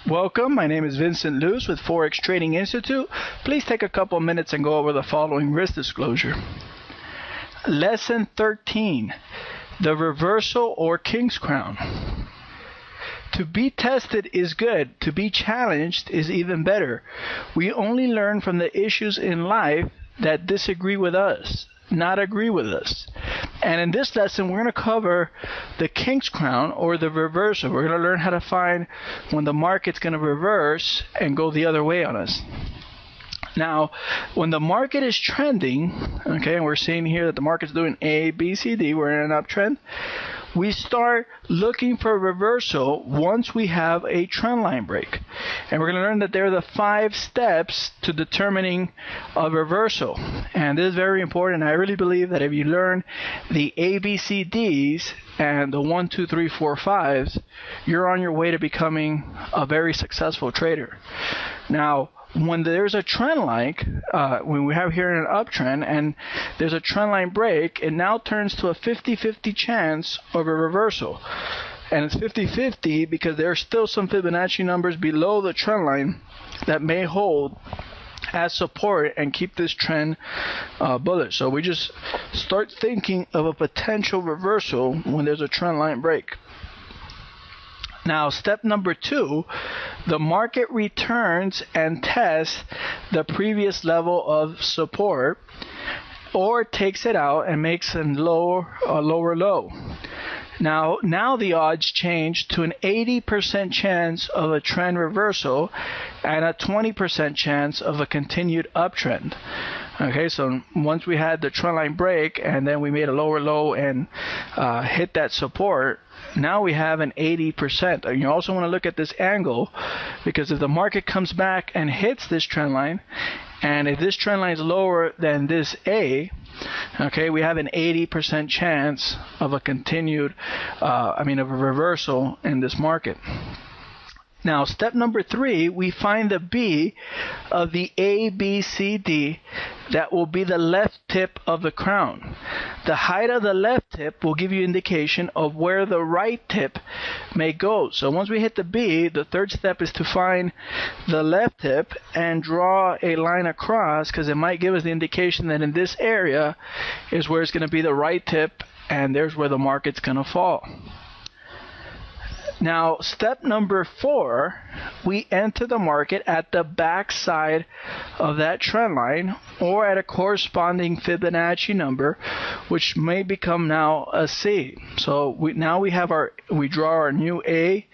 Welcome, my name is Vicenteluz with Forex Trading Institute. Please take a couple minutes and go over the following risk disclosure. Lesson 13, the reversal or king's crown. To be tested is good, to be challenged is even better. We only learn from the issues in life that disagree with us, not agree with us. And in this lesson, we're going to cover the king's crown or the reversal. We're going to learn how to find when the market's going to reverse and go the other way on us. Now, when the market is trending, okay, and we're seeing here that the market's doing A, B, C, D, we're in an uptrend, we start looking for a reversal once we have a trend line break. And we're going to learn that there are the 5 steps to determining a reversal. And this is very important. I really believe that if you learn the A, B, C, Ds and the 1, 2, 3, 4, 5s, you're on your way to becoming a very successful trader. Now, when there's a trend line, when we have here an uptrend and there's a trend line break, it now turns to a 50-50 chance of a reversal. And it's 50-50 because there are still some Fibonacci numbers below the trend line that may hold as support and keep this trend bullish. So we just start thinking of a potential reversal when there's a trend line break. Now, step number 2, the market returns and tests the previous level of support or takes it out and makes a lower low. Now the odds change to an 80% chance of a trend reversal and a 20% chance of a continued uptrend. Okay, so once we had the trend line break and then we made a lower low and hit that support, now we have an 80%. And you also want to look at this angle, because if the market comes back and hits this trend line, and if this trend line is lower than this A, okay, we have an 80% chance of a continued, of a reversal in this market. Now, step number 3, we find the B of the A, B, C, D that will be the left tip of the crown. The height of the left tip will give you indication of where the right tip may go. So once we hit the B, the third step is to find the left tip and draw a line across, because it might give us the indication that in this area is where it's going to be the right tip, and there's where the market's going to fall. Now, step number 4, we enter the market at the back side of that trend line or at a corresponding Fibonacci number, which may become now a C. So we draw our new A,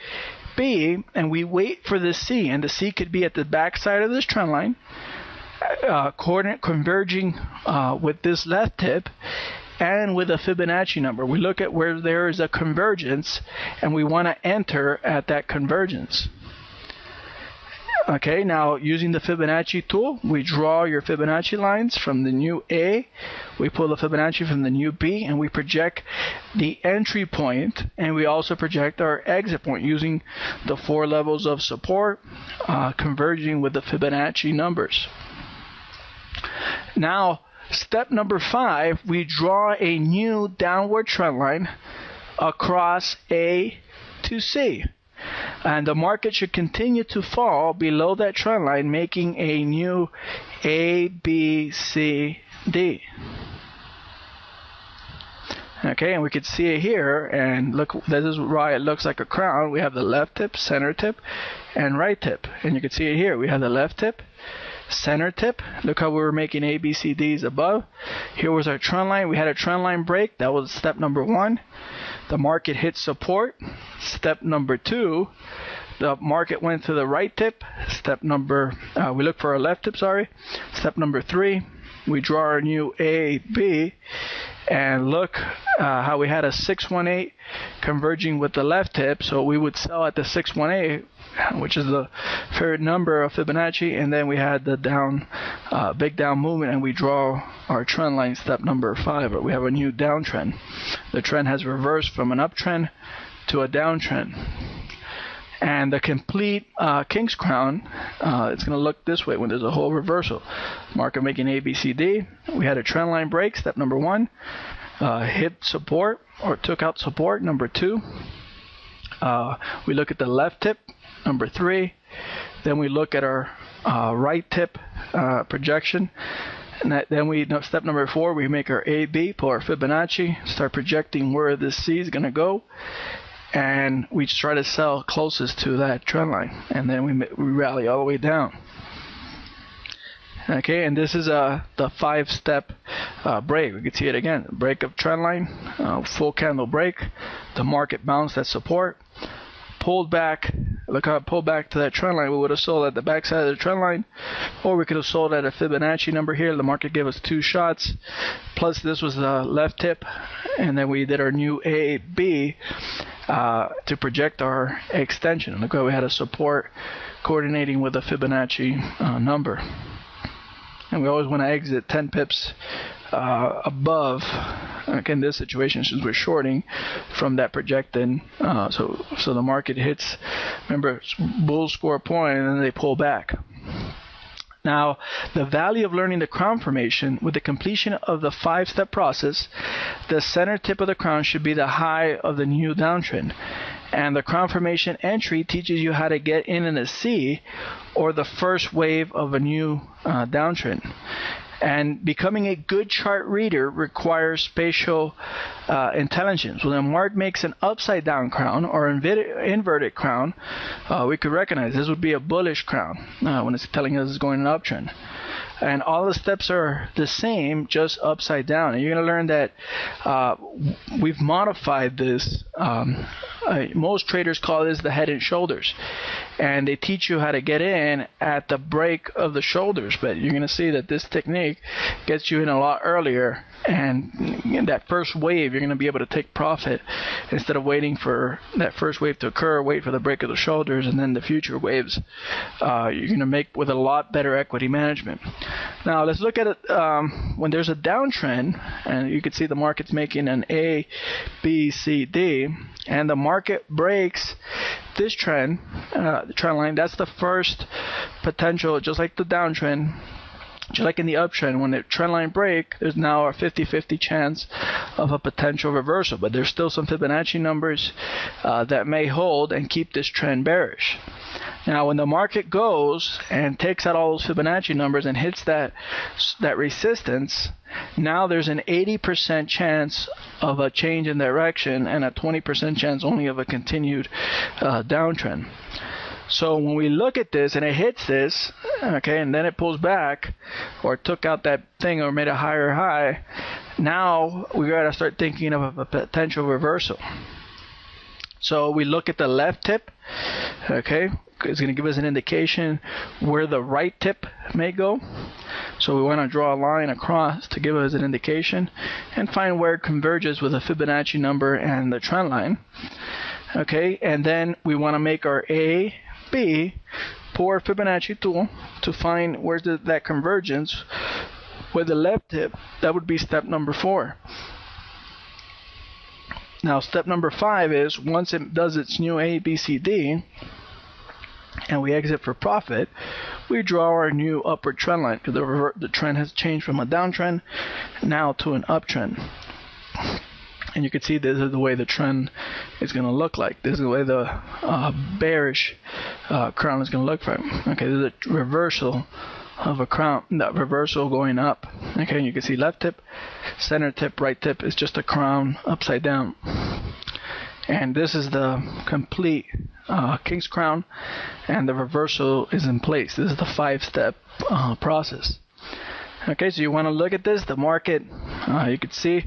B, and we wait for the C, and the C could be at the back side of this trend line, coordinate converging with this left tip, and with a Fibonacci number. We look at where there is a convergence and we want to enter at that convergence. Okay, now using the Fibonacci tool, we draw your Fibonacci lines from the new A, we pull the Fibonacci from the new B, and we project the entry point, and we also project our exit point using the 4 levels of support, converging with the Fibonacci numbers. Now, step number 5, we draw a new downward trend line across A to C. And the market should continue to fall below that trend line, making a new A, B, C, D. Okay, and we can see it here, and look, this is why it looks like a crown. We have the left tip, center tip, and right tip. And you can see it here. We have the left tip, center tip. Look how we were making A, B, C, Ds above. Here was our trend line. We had a trend line break. That was step number 1. The market hit support. Step number 2, the market went to the right tip. We look for our left tip, sorry. Step number 3, we draw our new A, B, and look how we had a 618 converging with the left tip. So we would sell at the 618, which is the favorite number of Fibonacci, and then we had the big down movement, and we draw our trend line, step number 5. We have a new downtrend. The trend has reversed from an uptrend to a downtrend. And the complete king's crown, it's going to look this way when there's a whole reversal. Market making A, B, C, D. We had a trend line break, step number 1. Hit support or took out support, number 2. We look at the left tip, number 3. Then we look at our right tip projection. And then step number 4, we make our AB, pull our Fibonacci, start projecting where this C is going to go, and we try to sell closest to that trend line, and then we rally all the way down. Okay, and this is the 5-step break. We can see it again: break of trend line, full candle break, the market bounced at support, pulled back. Look how it pulled back to that trend line. We would have sold at the backside of the trend line, or we could have sold at a Fibonacci number here. The market gave us 2 shots, plus this was the left tip, and then we did our new AB to project our extension. Look how we had a support coordinating with the Fibonacci number. And we always want to exit 10 pips above, okay, in this situation, since we're shorting from that projected, so the market hits, remember, bulls score a point and then they pull back. Now, the value of learning the crown formation: with the completion of the 5-step process, the center tip of the crown should be the high of the new downtrend. And the crown formation entry teaches you how to get in a C, or the first wave of a new downtrend. And becoming a good chart reader requires spatial intelligence. When a mark makes an upside down crown or inverted crown, we could recognize this would be a bullish crown when it's telling us it's going an uptrend. And all the steps are the same, just upside down. And you're going to learn that we've modified this. Most traders call this the head and shoulders. And they teach you how to get in at the break of the shoulders. But you're going to see that this technique gets you in a lot earlier. And in that first wave, you're going to be able to take profit instead of waiting for that first wave to occur, wait for the break of the shoulders, and then the future waves you're going to make with a lot better equity management. Now let's look at it when there's a downtrend, and you can see the market's making an A, B, C, D, and the market breaks this trend, the trend line. That's the first potential, just like the downtrend. Just like in the uptrend, when the trend line break, there's now a 50-50 chance of a potential reversal. But there's still some Fibonacci numbers that may hold and keep this trend bearish. Now, when the market goes and takes out all those Fibonacci numbers and hits that resistance, now there's an 80% chance of a change in direction and a 20% chance only of a continued downtrend. So when we look at this and it hits this, okay, and then it pulls back or took out that thing or made a higher high, now we got to start thinking of a potential reversal. So we look at the left tip, okay, it's going to give us an indication where the right tip may go. So we want to draw a line across to give us an indication and find where it converges with the Fibonacci number and the trend line. Okay, and then we want to make our A, B, pull our Fibonacci tool to find where's that convergence with the left tip. That would be step number 4. Now step number 5 is, once it does its new A, B, C, D, and we exit for profit, we draw our new upward trend line, because the trend has changed from a downtrend now to an uptrend. And you can see this is the way the trend is going to look like. This is the way the bearish crown is going to look for it. Okay, this is a reversal of a crown, that reversal going up. Okay, and you can see left tip, center tip, right tip is just a crown upside down. And this is the complete king's crown, and the reversal is in place. This is the 5-step process. Okay, so you want to look at this. The market, you can see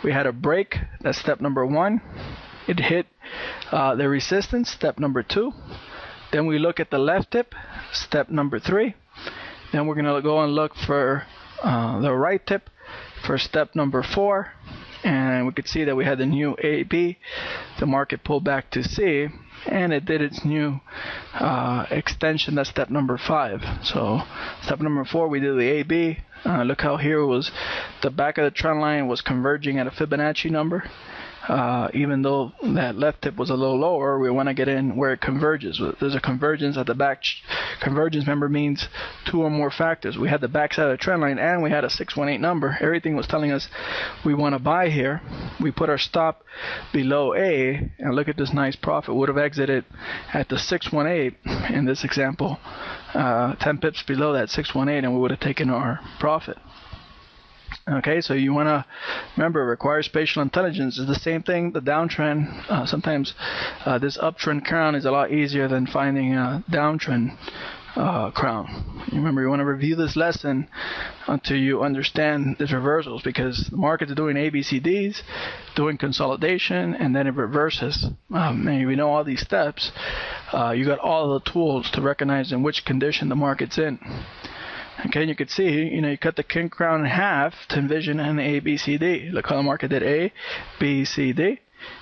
we had a break. That's step number 1. It hit the resistance, step number 2. Then we look at the left tip, step number 3. Then we're going to go and look for the right tip for step number 4. And we could see that we had the new AB. The market pulled back to C, and it did its new extension. That's step number 5. So step number 4, we did the AB. Look how here was the back of the trend line was converging at a Fibonacci number. even though that left tip was a little lower, we want to get in where it converges. There's a convergence at the back. Convergence, remember, means two or more factors. We had the backside of the trend line and we had a 618 number. Everything was telling us we want to buy here. We put our stop below A, and look at this nice profit. Would have exited at the 618 in this example, 10 pips below that 618, and we would have taken our profit. Okay, so you want to remember, requires spatial intelligence. Is the same thing, the downtrend. Sometimes this uptrend crown is a lot easier than finding a downtrend crown. Remember, you want to review this lesson until you understand these reversals, because the market's doing ABCDs, doing consolidation, and then it reverses. And we know all these steps. You got all the tools to recognize in which condition the market's in. Okay, and you can see, you cut the king crown in half to envision an A, B, C, D. Look how the market did A, B, C, D.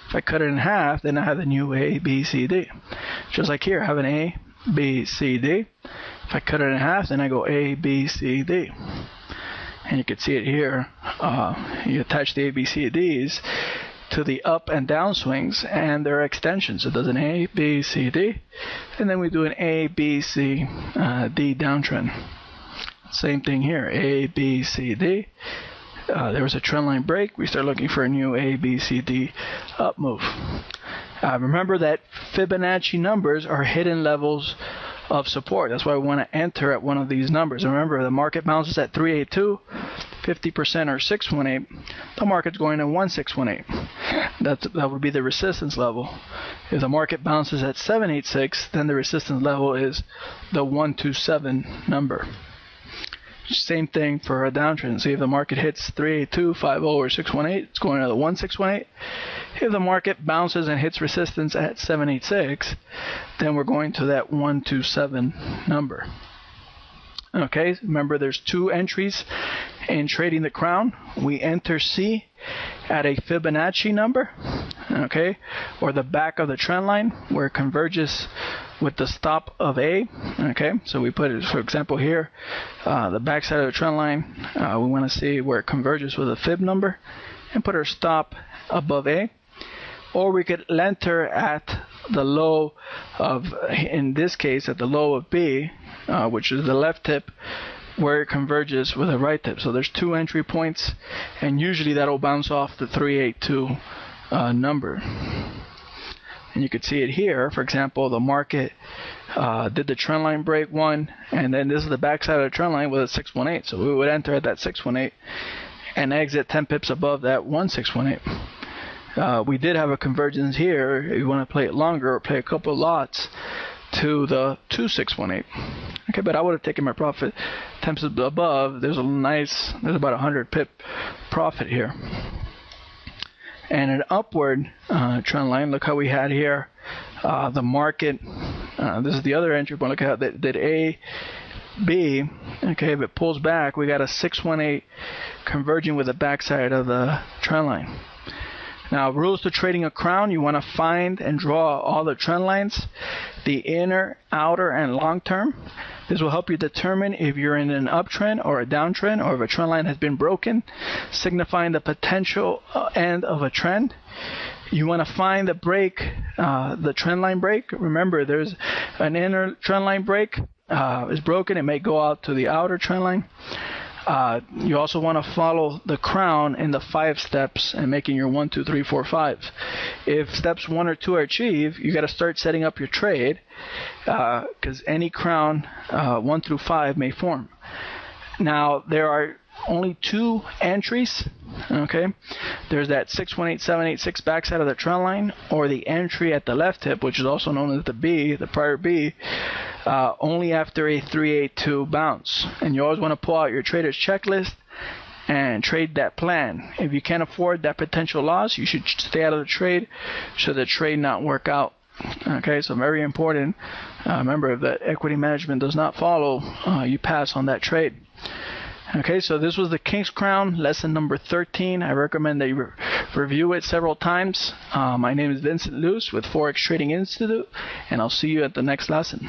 If I cut it in half, then I have a new A, B, C, D. Just like here, I have an A, B, C, D. If I cut it in half, then I go A, B, C, D. And you can see it here. You attach the A, B, C, Ds to the up and down swings and their extensions. It does an A, B, C, D. And then we do an A, B, C, D downtrend. Same thing here, A, B, C, D. There was a trend line break. We start looking for a new A, B, C, D up move. Remember that Fibonacci numbers are hidden levels of support. That's why we want to enter at one of these numbers. Remember, the market bounces at 382, 50% or 618. The market's going to 1618. That would be the resistance level. If the market bounces at 786, then the resistance level is the 127 number. Same thing for a downtrend. See, if the market hits 382, 50, or 618, it's going to the 1618. If the market bounces and hits resistance at 786, then we're going to that 127 number. Okay, remember there's two entries in trading the crown. We enter C at a Fibonacci number, okay, or the back of the trend line where it converges with the stop of A. Okay, so we put it, for example, here, the back side of the trend line. We want to see where it converges with a fib number and put our stop above A. Or we could enter at the low of, in this case, at the low of B, which is the left tip, where it converges with the right tip. So there's two entry points, and usually that'll bounce off the 382 number. And you could see it here. For example, the market did the trend line break one, and then this is the backside of the trend line with a 618. So we would enter at that 618 and exit 10 pips above that 1618. We did have a convergence here. If you want to play it longer or play a couple of lots to the 2618. Okay, but I would have taken my profit 10 pips above. There's about 100 pip profit here. And an upward trend line, look how we had here the market. This is the other entry point. Look how that did A, B. Okay, if it pulls back, we got a 618 converging with the backside of the trend line. Now, rules to trading a crown: you want to find and draw all the trend lines, the inner, outer, and long term. This will help you determine if you're in an uptrend or a downtrend, or if a trend line has been broken, signifying the potential end of a trend. You want to find the break, the trend line break. Remember, there's an inner trend line break is broken. It may go out to the outer trend line. You also want to follow the crown in the 5 steps and making your 1, 2, 3, 4, 5. If steps 1 or 2 are achieved, you got to start setting up your trade, because any crown 1 through 5 may form. Now, there are only 2 entries. Okay, there's that 618, 786 backside of the trend line, or the entry at the left tip, which is also known as the B, the prior B, only after a 382 bounce. And you always want to pull out your trader's checklist and trade that plan. If you can't afford that potential loss, you should stay out of the trade should the trade not work out. Okay, so very important. Remember, if the equity management does not follow, you pass on that trade. Okay, so this was the King's Crown, lesson number 13. I recommend that you review it several times. My name is Vincent Luz with Forex Trading Institute, and I'll see you at the next lesson.